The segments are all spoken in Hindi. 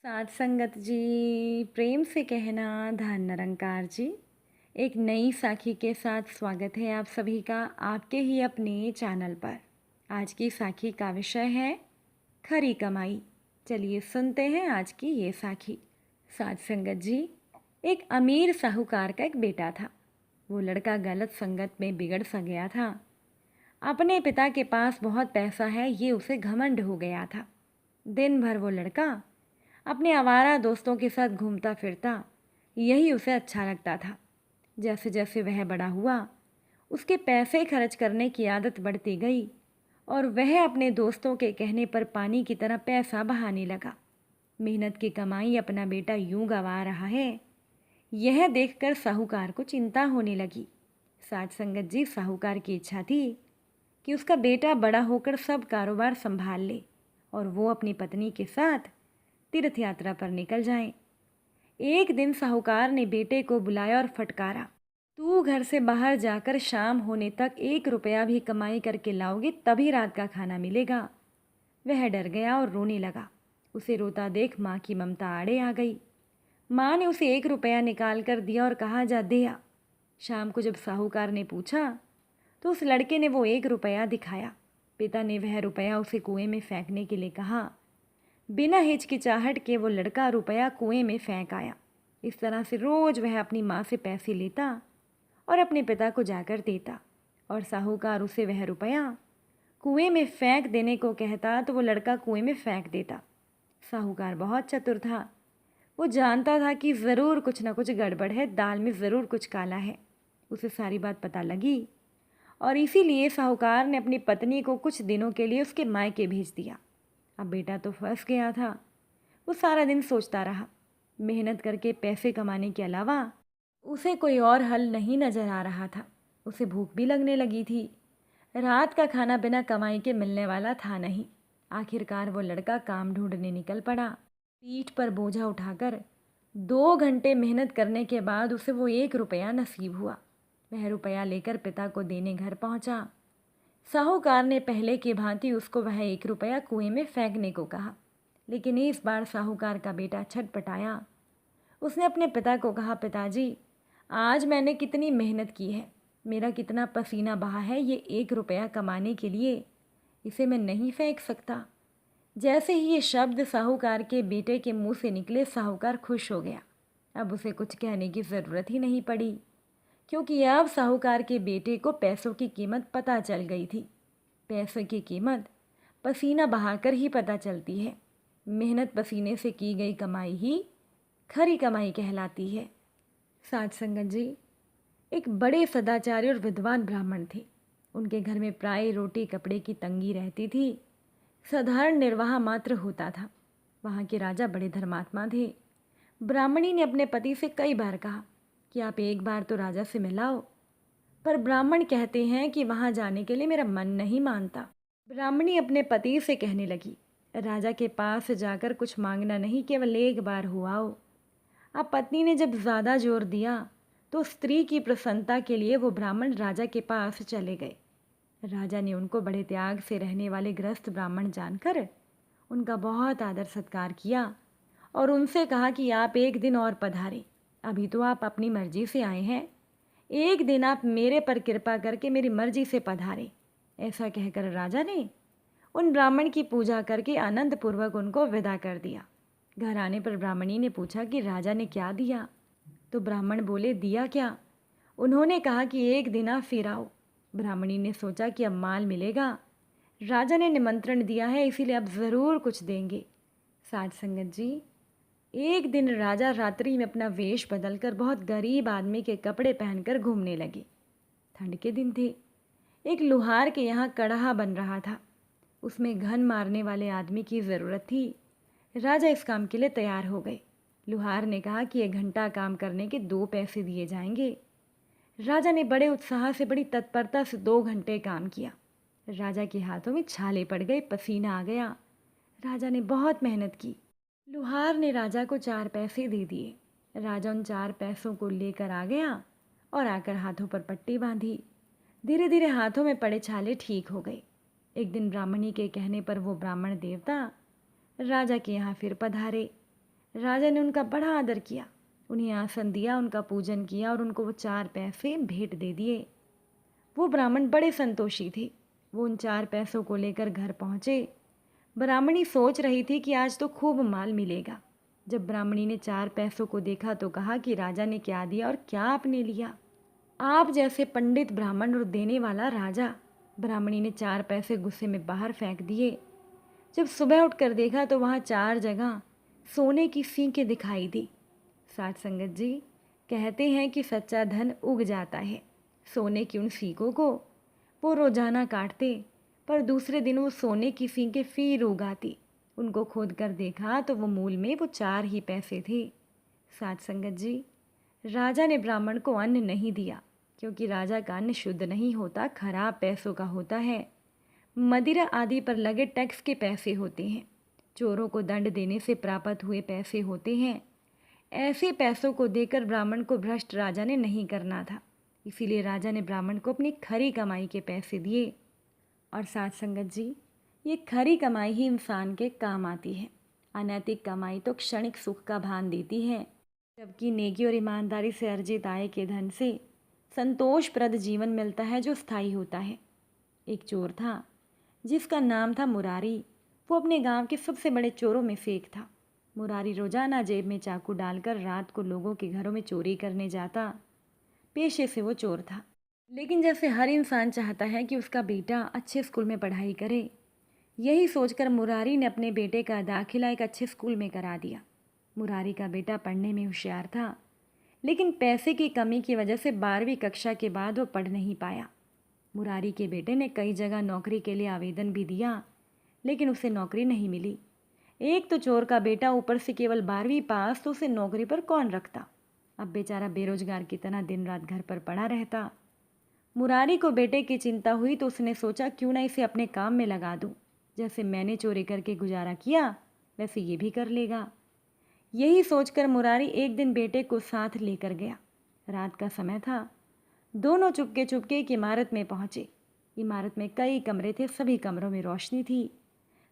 साथ संगत जी, प्रेम से कहना धन निरंकार जी। एक नई साखी के साथ स्वागत है आप सभी का आपके ही अपने चैनल पर। आज की साखी का विषय है खरी कमाई। चलिए सुनते हैं आज की ये साखी। साथ संगत जी, एक अमीर साहूकार का एक बेटा था। वो लड़का गलत संगत में बिगड़ सा गया था। अपने पिता के पास बहुत पैसा है ये उसे घमंड हो गया था। दिन भर वो लड़का अपने आवारा दोस्तों के साथ घूमता फिरता, यही उसे अच्छा लगता था। जैसे जैसे वह बड़ा हुआ, उसके पैसे खर्च करने की आदत बढ़ती गई और वह अपने दोस्तों के कहने पर पानी की तरह पैसा बहाने लगा। मेहनत की कमाई अपना बेटा यूं गंवा रहा है, यह देखकर साहूकार को चिंता होने लगी। साथ संगत जी, साहूकार की इच्छा थी कि उसका बेटा बड़ा होकर सब कारोबार संभाल ले और वो अपनी पत्नी के साथ तीर्थ यात्रा पर निकल जाएं। एक दिन साहूकार ने बेटे को बुलाया और फटकारा, तू घर से बाहर जाकर शाम होने तक 1 रुपया भी कमाई करके लाओगे तभी रात का खाना मिलेगा। वह डर गया और रोने लगा। उसे रोता देख माँ की ममता आड़े आ गई। माँ ने उसे 1 रुपया निकाल कर दिया और कहा, जा दे आ। शाम को जब साहूकार ने पूछा तो उस लड़के ने वो 1 रुपया दिखाया। पिता ने वह रुपया उसे कुएं में फेंकने के लिए कहा। बिना हिचकिचाहट के वो लड़का रुपया कुएं में फेंक आया। इस तरह से रोज वह अपनी माँ से पैसे लेता और अपने पिता को जाकर देता और साहूकार उसे वह रुपया कुएं में फेंक देने को कहता तो वो लड़का कुएं में फेंक देता। साहूकार बहुत चतुर था। वो जानता था कि ज़रूर कुछ ना कुछ गड़बड़ है, दाल में ज़रूर कुछ काला है। उसे सारी बात पता लगी और इसीलिए साहूकार ने अपनी पत्नी को कुछ दिनों के लिए उसके मायके भेज दिया। अब बेटा तो फंस गया था। वो सारा दिन सोचता रहा। मेहनत करके पैसे कमाने के अलावा उसे कोई और हल नहीं नजर आ रहा था। उसे भूख भी लगने लगी थी। रात का खाना बिना कमाई के मिलने वाला था नहीं। आखिरकार वो लड़का काम ढूंढने निकल पड़ा। पीठ पर बोझा उठाकर 2 घंटे मेहनत करने के बाद उसे वो 1 रुपया नसीब हुआ। वह रुपया लेकर पिता को देने घर पहुंचा। साहूकार ने पहले की भांति उसको वह 1 रुपया कुएं में फेंकने को कहा, लेकिन इस बार साहूकार का बेटा छटपटाया। उसने अपने पिता को कहा, पिताजी, आज मैंने कितनी मेहनत की है, मेरा कितना पसीना बहा है ये 1 रुपया कमाने के लिए, इसे मैं नहीं फेंक सकता। जैसे ही ये शब्द साहूकार के बेटे के मुंह से निकले, साहूकार खुश हो गया। अब उसे कुछ कहने की ज़रूरत ही नहीं पड़ी, क्योंकि अब साहूकार के बेटे को पैसों की कीमत पता चल गई थी। पैसों की कीमत पसीना बहाकर ही पता चलती है। मेहनत पसीने से की गई कमाई ही खरी कमाई कहलाती है। साथ संगत जी, एक बड़े सदाचारी और विद्वान ब्राह्मण थे। उनके घर में प्राय रोटी कपड़े की तंगी रहती थी। साधारण निर्वाह मात्र होता था। वहाँ के राजा बड़े धर्मात्मा थे। ब्राह्मणी ने अपने पति से कई बार कहा कि आप एक बार तो राजा से मिलाओ, पर ब्राह्मण कहते हैं कि वहाँ जाने के लिए मेरा मन नहीं मानता। ब्राह्मणी अपने पति से कहने लगी, राजा के पास जाकर कुछ मांगना नहीं, केवल एक बार हो आओ। अब पत्नी ने जब ज़्यादा जोर दिया तो स्त्री की प्रसन्नता के लिए वो ब्राह्मण राजा के पास चले गए। राजा ने उनको बड़े त्याग से रहने वाले गृहस्थ ब्राह्मण जानकर उनका बहुत आदर सत्कार किया और उनसे कहा कि आप एक दिन और पधारें। अभी तो आप अपनी मर्जी से आए हैं, एक दिन आप मेरे पर कृपा करके मेरी मर्जी से पधारें। ऐसा कहकर राजा ने उन ब्राह्मण की पूजा करके आनंदपूर्वक उनको विदा कर दिया। घर आने पर ब्राह्मणी ने पूछा कि राजा ने क्या दिया, तो ब्राह्मण बोले, दिया क्या? उन्होंने कहा कि एक दिन आप फिर आओ। ब्राह्मणी ने सोचा कि अब माल मिलेगा, राजा ने निमंत्रण दिया है इसीलिए अब ज़रूर कुछ देंगे। साथ संगत जी, एक दिन राजा रात्रि में अपना वेश बदलकर बहुत गरीब आदमी के कपड़े पहनकर घूमने लगे। ठंड के दिन थे। एक लुहार के यहाँ कड़ाहा बन रहा था। उसमें घन मारने वाले आदमी की ज़रूरत थी। राजा इस काम के लिए तैयार हो गए। लुहार ने कहा कि 1 घंटा काम करने के 2 पैसे दिए जाएंगे। राजा ने बड़े उत्साह से, बड़ी तत्परता से 2 घंटे काम किया। राजा के हाथों में छाले पड़ गए, पसीना आ गया। राजा ने बहुत मेहनत की। लुहार ने राजा को 4 पैसे दे दिए। राजा उन 4 पैसों को लेकर आ गया और आकर हाथों पर पट्टी बांधी। धीरे धीरे हाथों में पड़े छाले ठीक हो गए। एक दिन ब्राह्मणी के कहने पर वो ब्राह्मण देवता राजा के यहाँ फिर पधारे। राजा ने उनका बड़ा आदर किया, उन्हें आसन दिया, उनका पूजन किया और उनको वो 4 पैसे भेंट दे दिए। वो ब्राह्मण बड़े संतोषी थे। वो उन 4 पैसों को लेकर घर पहुँचे। ब्राह्मणी सोच रही थी कि आज तो खूब माल मिलेगा। जब ब्राह्मणी ने 4 पैसों को देखा तो कहा कि राजा ने क्या दिया और क्या आपने लिया? आप जैसे पंडित ब्राह्मण और देने वाला राजा। ब्राह्मणी ने 4 पैसे गुस्से में बाहर फेंक दिए। जब सुबह उठकर देखा तो वहाँ 4 जगह सोने की सींकें दिखाई दी। साथ संगत जी, कहते हैं कि सच्चा धन उग जाता है। सोने की उन सींकों को वो रोजाना काटते, पर दूसरे दिन वो सोने की सींकें फिर उगाती। उनको खोद कर देखा तो वो मूल में वो 4 ही पैसे थे। साथ संगत जी, राजा ने ब्राह्मण को अन्न नहीं दिया, क्योंकि राजा का अन्न शुद्ध नहीं होता, खराब पैसों का होता है। मदिरा आदि पर लगे टैक्स के पैसे होते हैं। चोरों को दंड देने से प्राप्त हुए पैसे होते हैं। ऐसे पैसों को देकर ब्राह्मण को भ्रष्ट राजा ने नहीं करना था। इसीलिए राजा ने ब्राह्मण को अपनी खरी कमाई के पैसे दिए। और साथ संगत जी, ये खरी कमाई ही इंसान के काम आती है। अनैतिक कमाई तो क्षणिक सुख का भान देती है, जबकि नेकी और ईमानदारी से अर्जित आय के धन से संतोषप्रद जीवन मिलता है जो स्थायी होता है। एक चोर था जिसका नाम था मुरारी। वो अपने गांव के सबसे बड़े चोरों में से एक था। मुरारी रोजाना जेब में चाकू डालकर रात को लोगों के घरों में चोरी करने जाता। पेशे से वो चोर था, लेकिन जैसे हर इंसान चाहता है कि उसका बेटा अच्छे स्कूल में पढ़ाई करे, यही सोचकर मुरारी ने अपने बेटे का दाखिला एक अच्छे स्कूल में करा दिया। मुरारी का बेटा पढ़ने में होशियार था, लेकिन पैसे की कमी की वजह से 12वीं कक्षा के बाद वो पढ़ नहीं पाया। मुरारी के बेटे ने कई जगह नौकरी के लिए आवेदन भी दिया, लेकिन उसे नौकरी नहीं मिली। एक तो चोर का बेटा, ऊपर से केवल 12वीं पास, तो उसे नौकरी पर कौन रखता। अब बेचारा बेरोजगार की तरह दिन रात घर पर पड़ा रहता। मुरारी को बेटे की चिंता हुई तो उसने सोचा क्यों ना इसे अपने काम में लगा दूं। जैसे मैंने चोरी करके गुजारा किया, वैसे ये भी कर लेगा। यही सोचकर मुरारी एक दिन बेटे को साथ लेकर गया। रात का समय था। दोनों चुपके चुपके एक इमारत में पहुंचे। इमारत में कई कमरे थे, सभी कमरों में रोशनी थी।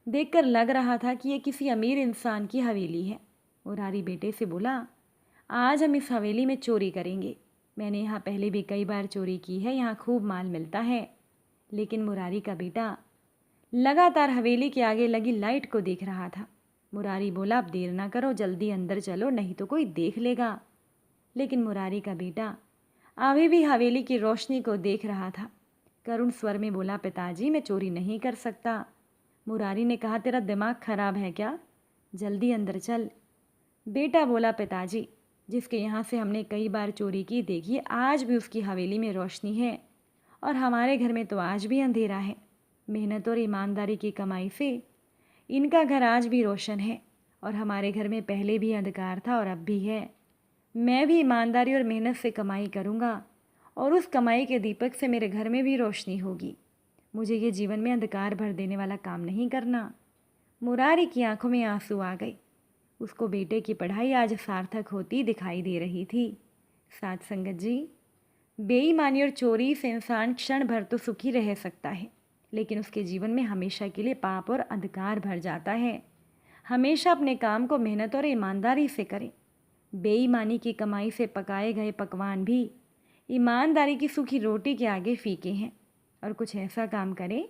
देखकर लग रहा था कि ये किसी अमीर इंसान की हवेली है। मुरारी बेटे से बोला, आज हम इस हवेली में चोरी करेंगे। मैंने यहाँ पहले भी कई बार चोरी की है, यहाँ खूब माल मिलता है। लेकिन मुरारी का बेटा लगातार हवेली के आगे लगी लाइट को देख रहा था। मुरारी बोला, अब देर ना करो, जल्दी अंदर चलो, नहीं तो कोई देख लेगा। लेकिन मुरारी का बेटा अभी भी हवेली की रोशनी को देख रहा था। करुण स्वर में बोला, पिताजी मैं चोरी नहीं कर सकता। मुरारी ने कहा, तेरा दिमाग खराब है क्या? जल्दी अंदर चल। बेटा बोला, पिताजी जिसके यहाँ से हमने कई बार चोरी की, देखिए आज भी उसकी हवेली में रोशनी है और हमारे घर में तो आज भी अंधेरा है। मेहनत और ईमानदारी की कमाई से इनका घर आज भी रोशन है और हमारे घर में पहले भी अंधकार था और अब भी है। मैं भी ईमानदारी और मेहनत से कमाई करूँगा और उस कमाई के दीपक से मेरे घर में भी रोशनी होगी। मुझे ये जीवन में अंधकार भर देने वाला काम नहीं करना। मुरारी की आंखों में आंसू आ गए। उसको बेटे की पढ़ाई आज सार्थक होती दिखाई दे रही थी। साथ संगत जी, बेईमानी और चोरी से इंसान क्षण भर तो सुखी रह सकता है, लेकिन उसके जीवन में हमेशा के लिए पाप और अंधकार भर जाता है। हमेशा अपने काम को मेहनत और ईमानदारी से करें। बेईमानी की कमाई से पकाए गए पकवान भी ईमानदारी की सूखी रोटी के आगे फीके हैं। और कुछ ऐसा काम करें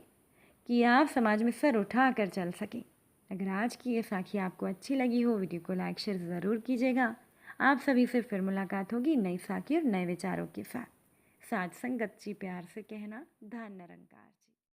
कि आप समाज में सर उठा कर चल सकें। अगर आज की ये साखी आपको अच्छी लगी हो, वीडियो को लाइक शेयर ज़रूर कीजिएगा। आप सभी से फिर मुलाकात होगी नई साखी और नए विचारों के साथ। साथ संगत जी, प्यार से कहना, धन निरंकार जी।